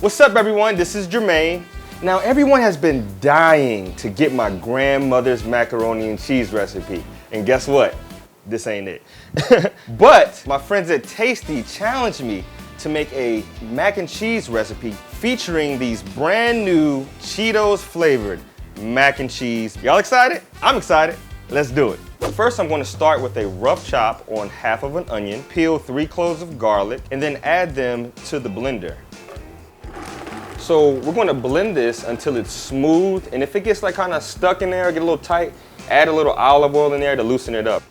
What's up, everyone? This is Jermaine. Now, everyone has been dying to get my grandmother's macaroni and cheese recipe. And guess what? This ain't it. But my friends at Tasty challenged me to make a mac and cheese recipe featuring these brand new Cheetos flavored mac and cheese. Y'all excited? I'm excited. Let's do it. First, I'm going to start with a rough chop on half of an onion, peel 3 cloves of garlic, and then add them to the blender. So we're going to blend this until it's smooth, and if it gets like kind of stuck in there, get a little tight, add a little olive oil in there to loosen it up.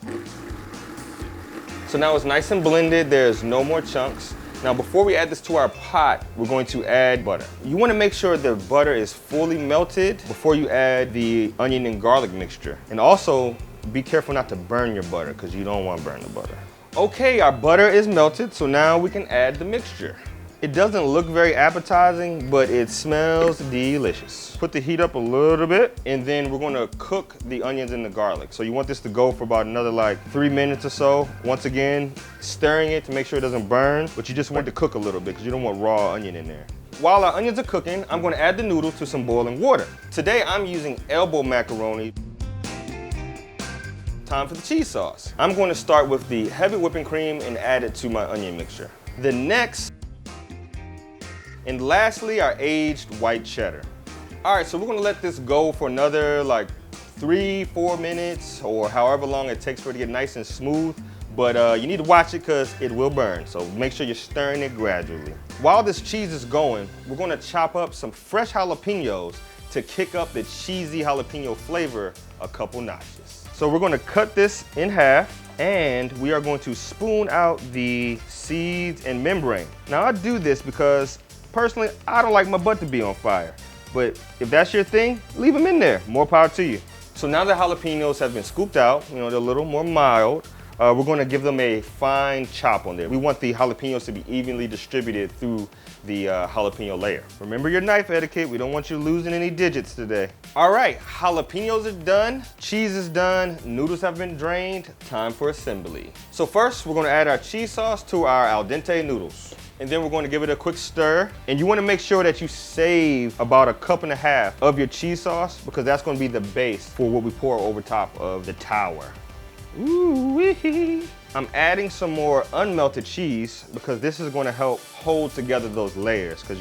So now it's nice and blended, there's no more chunks. Now before we add this to our pot, we're going to add butter. You want to make sure the butter is fully melted before you add the onion and garlic mixture. And also, be careful not to burn your butter because you don't want to burn the butter. Okay, our butter is melted, so now we can add the mixture. It doesn't look very appetizing, but it smells delicious. Put the heat up a little bit, and then we're gonna cook the onions and the garlic. So you want this to go for about another like 3 minutes or so. Once again, stirring it to make sure it doesn't burn, but you just want it to cook a little bit because you don't want raw onion in there. While our onions are cooking, I'm gonna add the noodles to some boiling water. Today, I'm using elbow macaroni. Time for the cheese sauce. I'm going to start with the heavy whipping cream and add it to my onion mixture. Then next, and lastly, our aged white cheddar. All right, so we're gonna let this go for another like 3-4 minutes or however long it takes for it to get nice and smooth. But you need to watch it because it will burn. So make sure you're stirring it gradually. While this cheese is going, we're gonna chop up some fresh jalapenos to kick up the cheesy jalapeno flavor a couple notches. So we're gonna cut this in half, and we are going to spoon out the seeds and membrane. Now I do this because personally, I don't like my butt to be on fire. But if that's your thing, leave them in there. More power to you. So now the jalapenos have been scooped out, they're a little more mild. We're gonna give them a fine chop on there. We want the jalapenos to be evenly distributed through the jalapeno layer. Remember your knife etiquette. We don't want you losing any digits today. All right, jalapenos are done, cheese is done, noodles have been drained, time for assembly. So first, we're gonna add our cheese sauce to our al dente noodles. And then we're going to give it a quick stir. And you want to make sure that you save about 1.5 cups of your cheese sauce because that's going to be the base for what we pour over top of the tower. Ooh-wee. I'm adding some more unmelted cheese because this is going to help hold together those layers because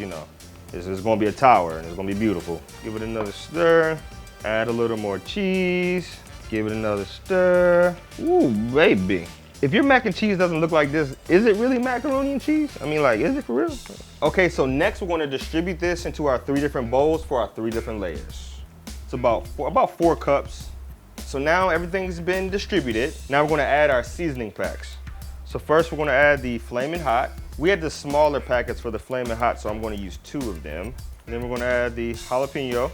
this is going to be a tower and it's going to be beautiful. Give it another stir, add a little more cheese, give it another stir. Ooh, baby. If your mac and cheese doesn't look like this, is it really macaroni and cheese? I mean, like, is it for real? Okay, so next we're going to distribute this into our 3 different bowls for our 3 different layers. It's about 4 cups. So now everything's been distributed. Now we're going to add our seasoning packs. So first we're going to add the Flamin' Hot. We had the smaller packets for the Flamin' Hot, so I'm going to use 2 of them. And then we're going to add the jalapeno.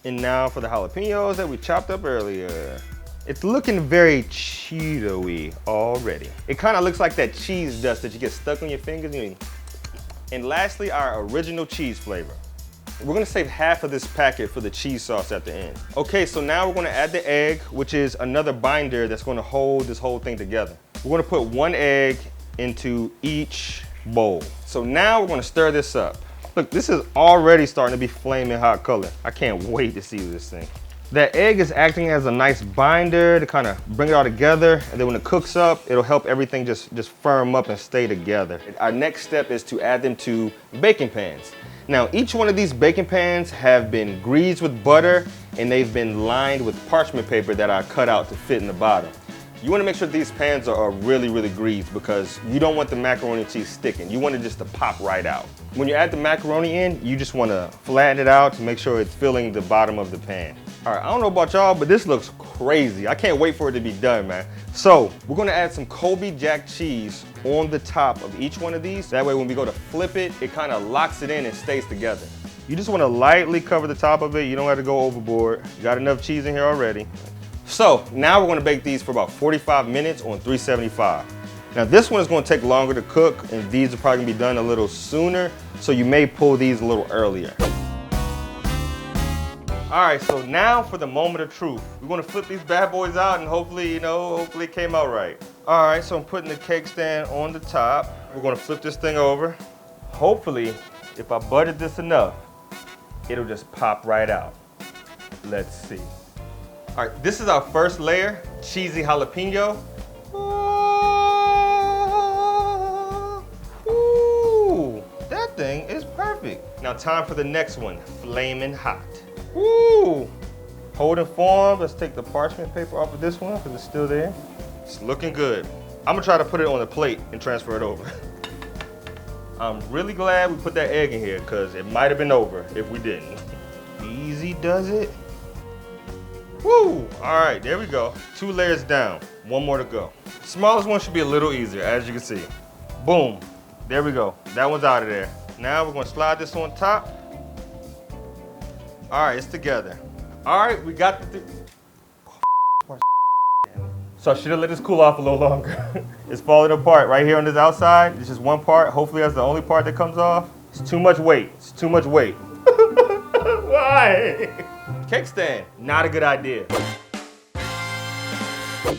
And now for the jalapenos that we chopped up earlier. It's looking very Cheeto-y already. It kind of looks like that cheese dust that you get stuck on your fingers. And lastly, our original cheese flavor. We're gonna save half of this packet for the cheese sauce at the end. Okay, so now we're gonna add the egg, which is another binder that's gonna hold this whole thing together. We're gonna put 1 egg into each bowl. So now we're gonna stir this up. Look, this is already starting to be flaming hot color. I can't wait to see this thing. That egg is acting as a nice binder to kind of bring it all together, and then when it cooks up, it'll help everything just firm up and stay together. Our next step is to add them to baking pans. Now, each one of these baking pans have been greased with butter, and they've been lined with parchment paper that I cut out to fit in the bottom. You want to make sure these pans are really, really greased because you don't want the macaroni and cheese sticking. You want it just to pop right out. When you add the macaroni in, you just want to flatten it out to make sure it's filling the bottom of the pan. All right, I don't know about y'all, but this looks crazy. I can't wait for it to be done, man. So we're gonna add some Colby Jack cheese on the top of each one of these. That way when we go to flip it, it kind of locks it in and stays together. You just want to lightly cover the top of it. You don't have to go overboard. You got enough cheese in here already. So now we're gonna bake these for about 45 minutes on 375. Now this one is gonna take longer to cook, and these are probably gonna be done a little sooner, so you may pull these a little earlier. All right, so now for the moment of truth. We're gonna flip these bad boys out and hopefully, hopefully it came out right. All right, so I'm putting the cake stand on the top. We're gonna flip this thing over. Hopefully If I buttered this enough, it'll just pop right out. Let's see. All right, this is our first layer, cheesy jalapeno. Ooh, that thing is perfect. Now time for the next one, flaming hot. Ooh, holding form. Let's take the parchment paper off of this one because it's still there. It's looking good. I'm gonna try to put it on a plate and transfer it over. I'm really glad we put that egg in here because it might have been over if we didn't. Easy does it. Woo! All right, there we go. 2 layers down, 1 more to go. Smallest one should be a little easier, as you can see. Boom, there we go. That one's out of there. Now we're gonna slide this on top. All right, it's together. All right, we got the So I should have let this cool off a little longer. It's falling apart right here on this outside. It's just one part. Hopefully that's the only part that comes off. It's too much weight. It's too much weight. Why? Cake stand, not a good idea.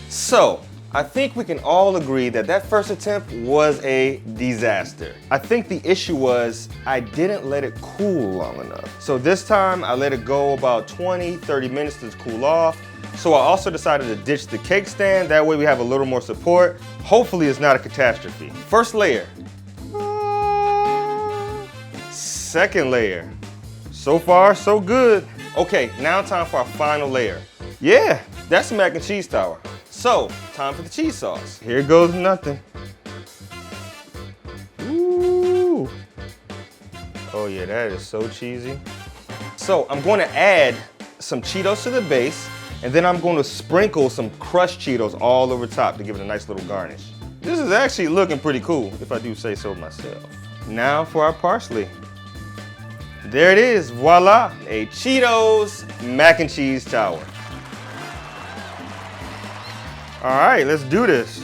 So, I think we can all agree that that first attempt was a disaster. I think the issue was I didn't let it cool long enough. So this time I let it go about 20, 30 minutes to cool off. So I also decided to ditch the cake stand. That way we have a little more support. Hopefully it's not a catastrophe. First layer. Second layer. So far, so good. Okay, now time for our final layer. Yeah, that's the mac and cheese tower. So, time for the cheese sauce. Here goes nothing. Ooh. Oh yeah, that is so cheesy. So I'm going to add some Cheetos to the base, and then I'm going to sprinkle some crushed Cheetos all over top to give it a nice little garnish. This is actually looking pretty cool, if I do say so myself. Now for our parsley. There it is, voila, a Cheetos mac and cheese tower. All right, let's do this.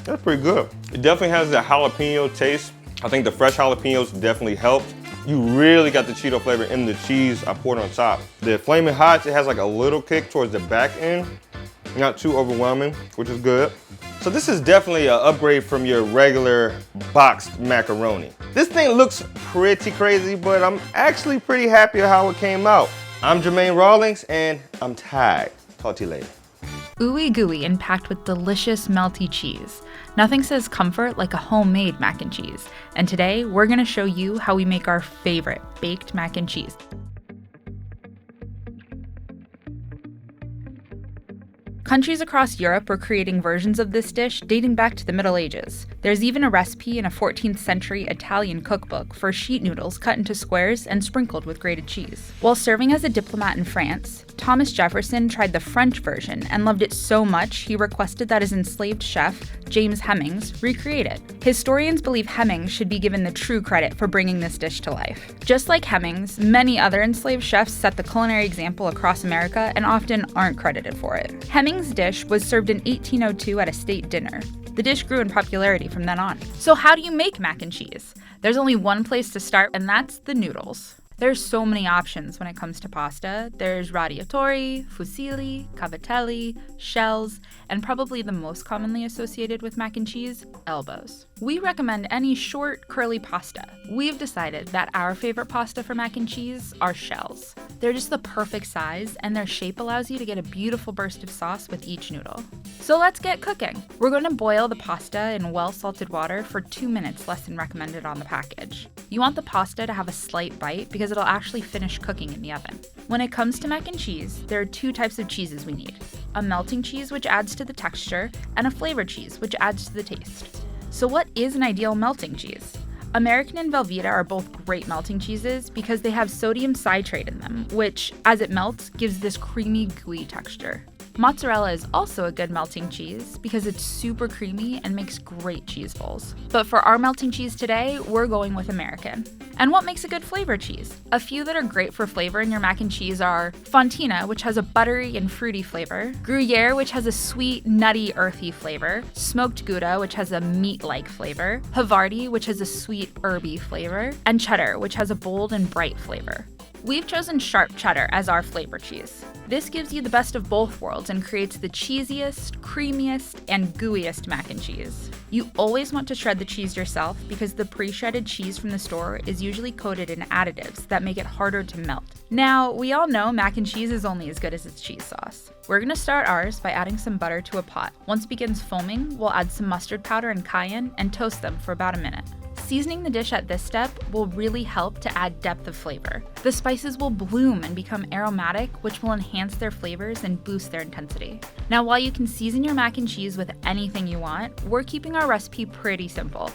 That's pretty good. It definitely has the jalapeno taste. I think the fresh jalapenos definitely helped. You really got the Cheeto flavor in the cheese I poured on top. The Flaming Hot, it has like a little kick towards the back end. Not too overwhelming, which is good. So this is definitely an upgrade from your regular boxed macaroni. This thing looks pretty crazy, but I'm actually pretty happy with how it came out. I'm Jermaine Rawlings, and I'm tagged. Talk to you later. Ooey gooey and packed with delicious melty cheese. Nothing says comfort like a homemade mac and cheese. And today, we're gonna show you how we make our favorite baked mac and cheese. Countries across Europe were creating versions of this dish dating back to the Middle Ages. There's even a recipe in a 14th century Italian cookbook for sheet noodles cut into squares and sprinkled with grated cheese. While serving as a diplomat in France, Thomas Jefferson tried the French version and loved it so much he requested that his enslaved chef, James Hemings, recreate it. Historians believe Hemings should be given the true credit for bringing this dish to life. Just like Hemings, many other enslaved chefs set the culinary example across America and often aren't credited for it. Hemings' dish was served in 1802 at a state dinner. The dish grew in popularity from then on. So how do you make mac and cheese? There's only one place to start, and that's the noodles. There's so many options when it comes to pasta. There's radiatori, fusilli, cavatelli, shells, and probably the most commonly associated with mac and cheese, elbows. We recommend any short, curly pasta. We've decided that our favorite pasta for mac and cheese are shells. They're just the perfect size, and their shape allows you to get a beautiful burst of sauce with each noodle. So let's get cooking. We're going to boil the pasta in well-salted water for 2 minutes less than recommended on the package. You want the pasta to have a slight bite because it'll actually finish cooking in the oven. When it comes to mac and cheese, there are 2 types of cheeses we need. A melting cheese, which adds to the texture, and a flavored cheese, which adds to the taste. So what is an ideal melting cheese? American and Velveeta are both great melting cheeses because they have sodium citrate in them, which, as it melts, gives this creamy, gooey texture. Mozzarella is also a good melting cheese because it's super creamy and makes great cheese balls. But for our melting cheese today, we're going with American. And what makes a good flavored cheese? A few that are great for flavoring your mac and cheese are Fontina, which has a buttery and fruity flavor, Gruyere, which has a sweet, nutty, earthy flavor, Smoked Gouda, which has a meat-like flavor, Havarti, which has a sweet, herby flavor, and Cheddar, which has a bold and bright flavor. We've chosen sharp cheddar as our flavor cheese. This gives you the best of both worlds and creates the cheesiest, creamiest, and gooeyest mac and cheese. You always want to shred the cheese yourself because the pre-shredded cheese from the store is usually coated in additives that make it harder to melt. Now, we all know mac and cheese is only as good as its cheese sauce. We're gonna start ours by adding some butter to a pot. Once it begins foaming, we'll add some mustard powder and cayenne and toast them for about a minute. Seasoning the dish at this step will really help to add depth of flavor. The spices will bloom and become aromatic, which will enhance their flavors and boost their intensity. Now, while you can season your mac and cheese with anything you want, we're keeping our recipe pretty simple.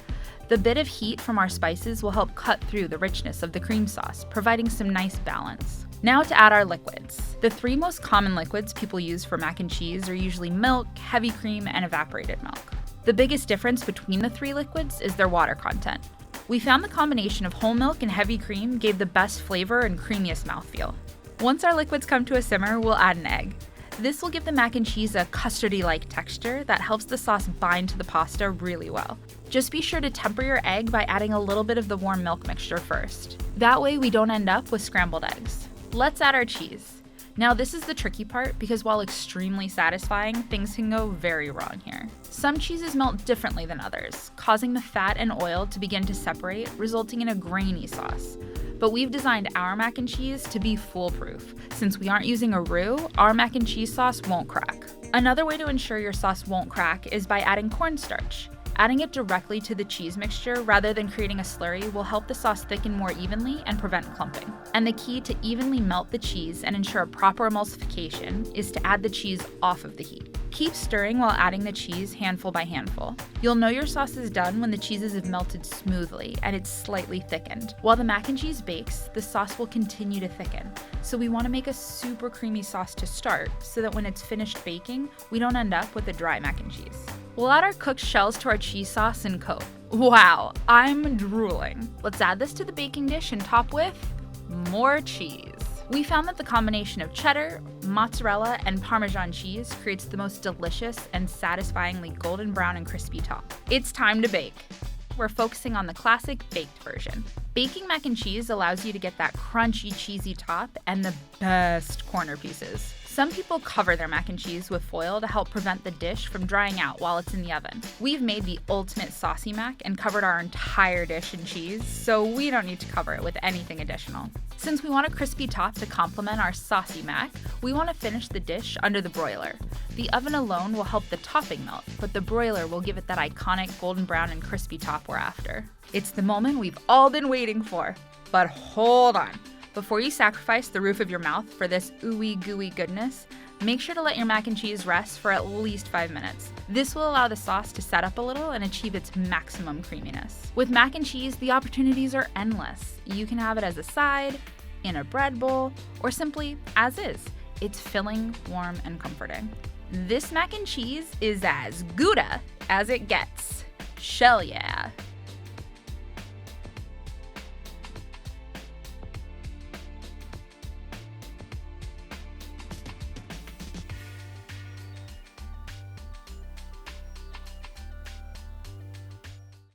The bit of heat from our spices will help cut through the richness of the cream sauce, providing some nice balance. Now to add our liquids. The 3 most common liquids people use for mac and cheese are usually milk, heavy cream, and evaporated milk. The biggest difference between the 3 liquids is their water content. We found the combination of whole milk and heavy cream gave the best flavor and creamiest mouthfeel. Once our liquids come to a simmer, we'll add an egg. This will give the mac and cheese a custardy-like texture that helps the sauce bind to the pasta really well. Just be sure to temper your egg by adding a little bit of the warm milk mixture first. That way we don't end up with scrambled eggs. Let's add our cheese. Now this is the tricky part because while extremely satisfying, things can go very wrong here. Some cheeses melt differently than others, causing the fat and oil to begin to separate, resulting in a grainy sauce. But we've designed our mac and cheese to be foolproof. Since we aren't using a roux, our mac and cheese sauce won't crack. Another way to ensure your sauce won't crack is by adding cornstarch. Adding it directly to the cheese mixture rather than creating a slurry will help the sauce thicken more evenly and prevent clumping. And the key to evenly melt the cheese and ensure a proper emulsification is to add the cheese off of the heat. Keep stirring while adding the cheese handful by handful. You'll know your sauce is done when the cheeses have melted smoothly and it's slightly thickened. While the mac and cheese bakes, the sauce will continue to thicken. So we want to make a super creamy sauce to start so that when it's finished baking, we don't end up with a dry mac and cheese. We'll add our cooked shells to our cheese sauce and coat. Wow, I'm drooling. Let's add this to the baking dish and top with more cheese. We found that the combination of cheddar, mozzarella, and Parmesan cheese creates the most delicious and satisfyingly golden brown and crispy top. It's time to bake. We're focusing on the classic baked version. Baking mac and cheese allows you to get that crunchy, cheesy top and the best corner pieces. Some people cover their mac and cheese with foil to help prevent the dish from drying out while it's in the oven. We've made the ultimate saucy mac and covered our entire dish in cheese, so we don't need to cover it with anything additional. Since we want a crispy top to complement our saucy mac, we want to finish the dish under the broiler. The oven alone will help the topping melt, but the broiler will give it that iconic golden brown and crispy top we're after. It's the moment we've all been waiting for. But hold on. Before you sacrifice the roof of your mouth for this ooey gooey goodness, make sure to let your mac and cheese rest for at least 5 minutes. This will allow the sauce to set up a little and achieve its maximum creaminess. With mac and cheese, the opportunities are endless. You can have it as a side, in a bread bowl, or simply as is. It's filling, warm, and comforting. This mac and cheese is as Gouda as it gets. Shell yeah!